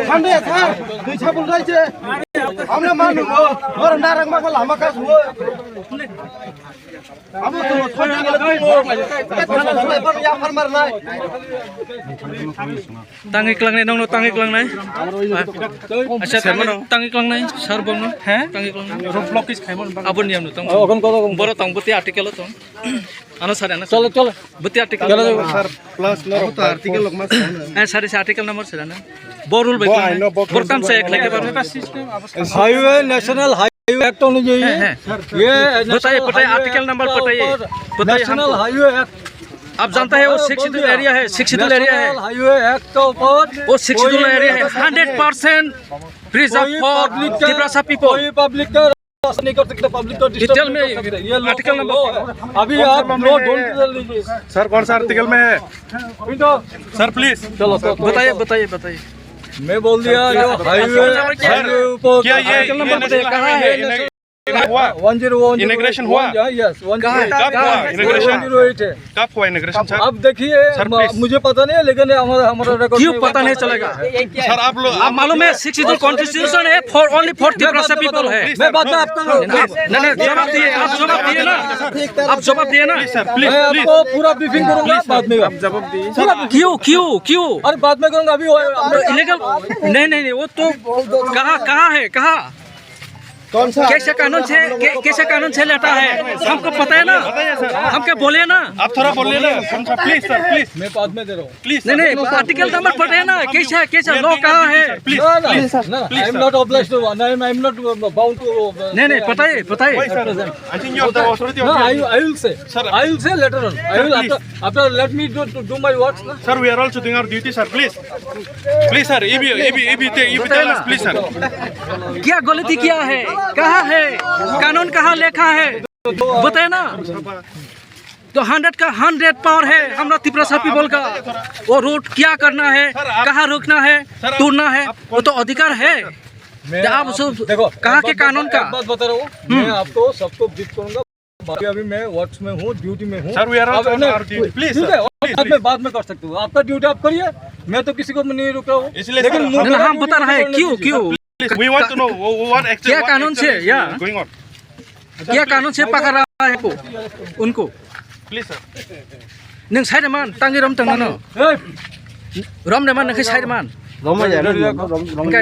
Khande sar, tôi sao buồn chứ? Ông là mang được rồi, nó đang mang cái làm cái gì? Ông tôi thôi đi cái cái thằng này bắt giam phân mar này. Tangi kelang này nong tangi kelang này. Acha tangi kelang này, sar bong no. Tangi kelang này. Flokis khaimon. Abon niam no tong. Boro tong beti artikel tong. Ano sar ana. चलो beti artikel. Sir plus नो तो article लोग मत सारे से article number से ना बोरुल बेकला बोरतम से एक लेके बारे हाईवे नेशनल हाईवे एक्ट होनी चाहिए ये बताइए आर्टिकल नंबर बताइए नेशनल हाईवे एक्ट आप जानते हैं वो शिक्षित एरिया है हाईवे एक्ट के ऊपर वो शिक्षित एरिया है 100% प्रिजर्व फॉर त्रिपुरा पीपल कोई पब्लिक का नहीं कर सकते पब्लिक को डिटेल में ये आर्टिकल नंबर अभी आप नो डोंट लीजिए सर कौन सा आर्टिकल में है सर प्लीज चलो बताइए मैं बोल दिया जो हाईवे ऊपर क्या ये नंबर बताइए कहाँ है हुआ 101 इनॉग्रेशन हुआ यस 108 कब हुआ इनॉग्रेशन सर अब देखिए मुझे पता नहीं है लेकिन हमारा रिकॉर्ड क्यों पता नहीं चलेगा सर आप लोग आप मालूम है शिक्षित कॉन्स्टिट्यूशन है for only for Tripura people है मैं बता आपको नहीं जवाब दिए आप जवाब दिए ना सर मैं आपको पूरा ब्रीफिंग करूंगा बाद में आप जवाब दिए क्यों अरे बाद में करूंगा अभी इलीगल नहीं वो तो कहाँ है कौन सा कैसे कानून से लेता है हमको पता है ना हमको बोले ना आप थोड़ा बोलिए ना प्लीज सर प्लीज मैं बाद में दे रहा हूँ प्लीज नहीं आर्टिकल नंबर पता है ना कैसे लॉ कहाँ है please I am not obliged to I am not bound to नहीं बताइए I think you are the authority No, I will say. Sir, I will say later on. I will after let me do my works. Na? Sir we are also doing our duty sir please sir ये भी tell us please sir क्या गलती किया है कहाँ है कानून कहाँ लिखा है बताए ना तो 100 पावर है हमरा त्रिपुरा पीपल का वो रोड क्या करना है कहाँ रोकना है तोड़ना है वो तो अधिकार है आप देखो कहाँ के कानून का बात बता रहा हूँ मैं आपको सबको ब्रीफ करूंगा बाकी अभी मैं वर्क्स में हूँ ड्यूटी में हूँ sir we are also on our duty please बाद में कर सकते हो आपका ड्यूटी आप करिए मैं तो किसी को नहीं रुक रहा हूँ इसलिए लेकिन हम बता रहे हैं क्यों we want to know what actually क्या कानून से या गोइंग ऑन क्या कानून से पकड़ रहा है उनको प्लीज सर नों साइडमान तांगे रम तंग न रम ने मान नखै साइडमान Roma ya,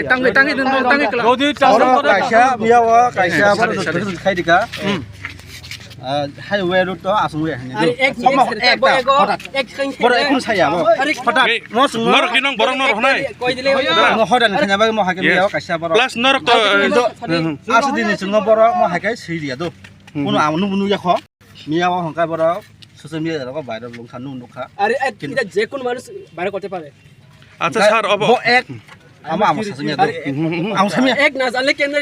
tangi kelang Rodi kaisa biawa kaisa bar khai dika highway road to asung ya ni ek bor saya mo fatak mo sung nor kinong borong nor honai no hodan khanya ba mo hakem biawa kaisa bor plus nor to asu din sung bor mo hakai siri ya do uno amnu bunu ya kho miawa hongkai bor social media ro বাইরে long Sanu নখা আরে এটা যে কোন মানুষ বাইরে করতে পারে আচ্ছা স্যার अब এক আমার সাসnya do ang samia এক না জানলে কেন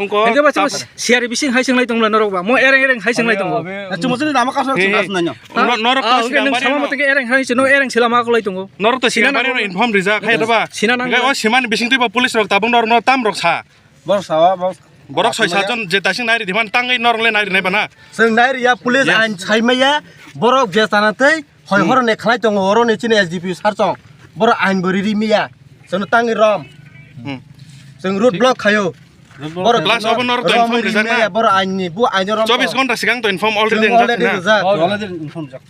उनको enggak baca siar bising hai sing lai tong norok ba mo ereng hai sing lai tong cuma sini nama kasus nanya nor to sama mate ereng hai sino ereng silama ko lai tong nor to sinabari no inform rija khai daba ga o siman bising tu police rok tabung nor no tam rok sa bor sawa borok 6-7 je tasing nairi diman tangai norle nairi nei bana जों नायरिया police आइन साइमाया बरक जेसानातै हय हरने खलाय दङ अरने चिने SDP सारजं बर आइन बरिरि मिया जों तांगि रम जों root block खायो बर क्लास अब नर to inform rija na बर आइननि बु आइन रम 24 घन्टा सिगां to inform already inform jak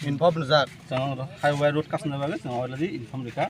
जों हाइवे रोड कासना बागे जों अलरेडी inform रिका